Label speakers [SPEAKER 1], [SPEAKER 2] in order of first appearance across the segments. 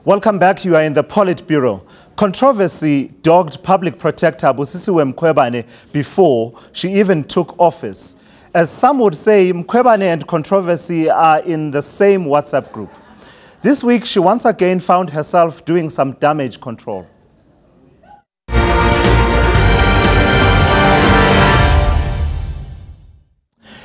[SPEAKER 1] Welcome back. You are in the Politbureau. Controversy dogged Public Protector Mkhwebane before she even took office. As some would say, Mkhwebane and controversy are in the same WhatsApp group. This week, she once again found herself doing some damage control.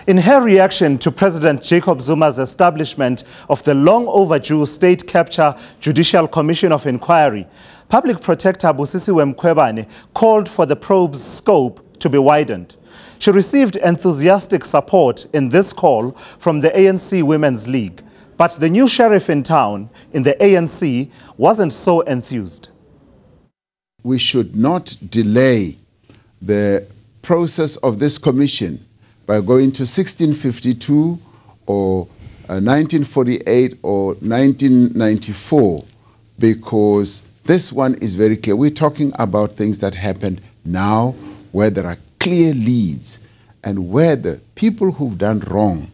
[SPEAKER 1] In her reaction to President Jacob Zuma's establishment of the long-overdue State Capture Judicial Commission of Inquiry, Public Protector Mkhwebane called for the probe's scope to be widened. She received enthusiastic support in this call from the ANC Women's League, but the new sheriff in town in the ANC wasn't so enthused.
[SPEAKER 2] We should not delay the process of this commission by going to 1652 or 1948 or 1994, because this one is very clear. We're talking about things that happened now where there are clear leads and where the people who've done wrong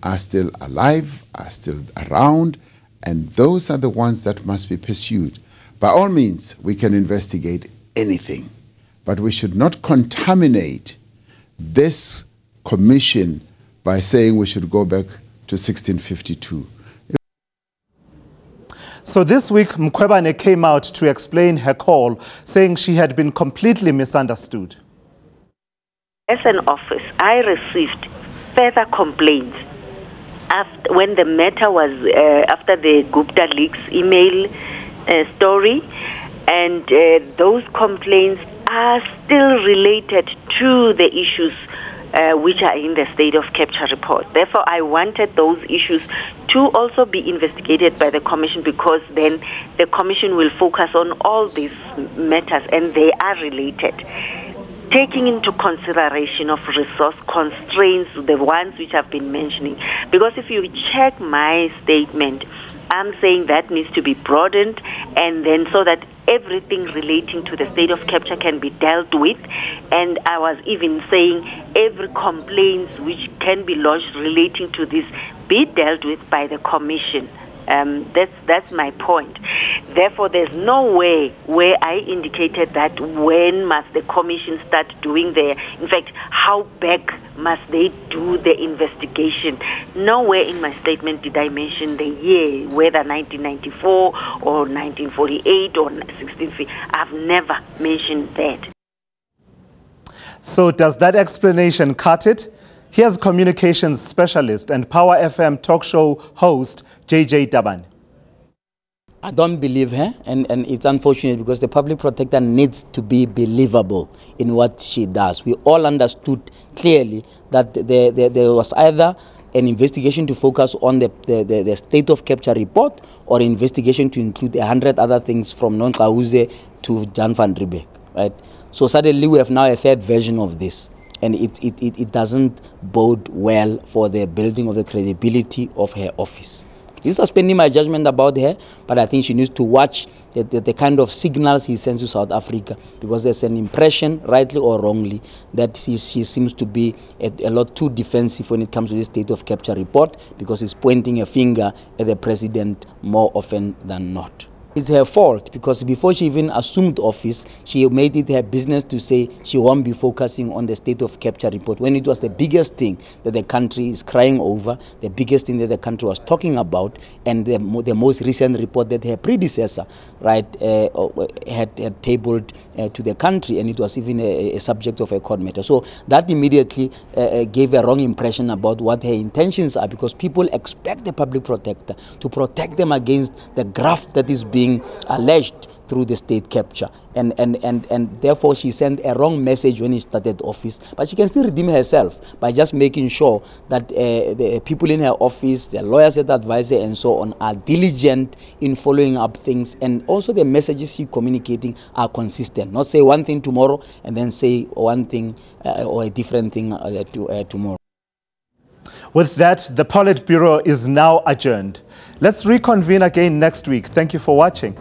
[SPEAKER 2] are still alive, are still around, and those are the ones that must be pursued. By all means, we can investigate anything, but we should not contaminate this commission by saying we should go back to 1652.
[SPEAKER 1] So this week, Mkhwebane came out to explain her call, saying she had been completely misunderstood.
[SPEAKER 3] As an office, I received further complaints when the matter was after the Gupta leaks email story, and those complaints are still related to the issues which are in the state of capture report. Therefore, I wanted those issues to also be investigated by the commission, because then the commission will focus on all these matters and they are related, taking into consideration of resource constraints, the ones which I've been mentioning. Because if you check my statement, I'm saying that needs to be broadened, and then so that everything relating to the state of capture can be dealt with. And I was even saying every complaint which can be lodged relating to this be dealt with by the commission. That's my point. Therefore, there's no way where I indicated that when must the commission start doing their, in fact, how back must they do the investigation. Nowhere in my statement did I mention the year, whether 1994 or 1948 or 1650. I've never mentioned that.
[SPEAKER 1] So does that explanation cut it? Here's communications specialist and Power FM talk show host, JJ Daban.
[SPEAKER 4] I don't believe her, and it's unfortunate because the public protector needs to be believable in what she does. We all understood clearly that there was either an investigation to focus on the state of capture report, or an investigation to include 100 other things from Nonqawuze to Jan van Riebeeck, right? So suddenly we have now a third version of this. And it doesn't bode well for the building of the credibility of her office. This is suspending my judgment about her, but I think she needs to watch the kind of signals he sends to South Africa, because there's an impression, rightly or wrongly, that she seems to be a lot too defensive when it comes to the state of capture report, because he's pointing a finger at the president more often than not. It's her fault, because before she even assumed office, she made it her business to say she won't be focusing on the state of capture report, when it was the biggest thing that the country is crying over, the biggest thing that the country was talking about, and the most recent report that her predecessor, right, had tabled to the country, and it was even a subject of a court matter. So that immediately gave a wrong impression about what her intentions are, because people expect the public protector to protect them against the graft that is being alleged through the state capture, and therefore she sent a wrong message when she started office. But she can still redeem herself by just making sure that the people in her office, the lawyers that advise her and so on, are diligent in following up things, and also the messages she's communicating are consistent. Not say one thing tomorrow and then say one thing or a different thing tomorrow.
[SPEAKER 1] With that, the Politbureau is now adjourned. Let's reconvene again next week. Thank you for watching.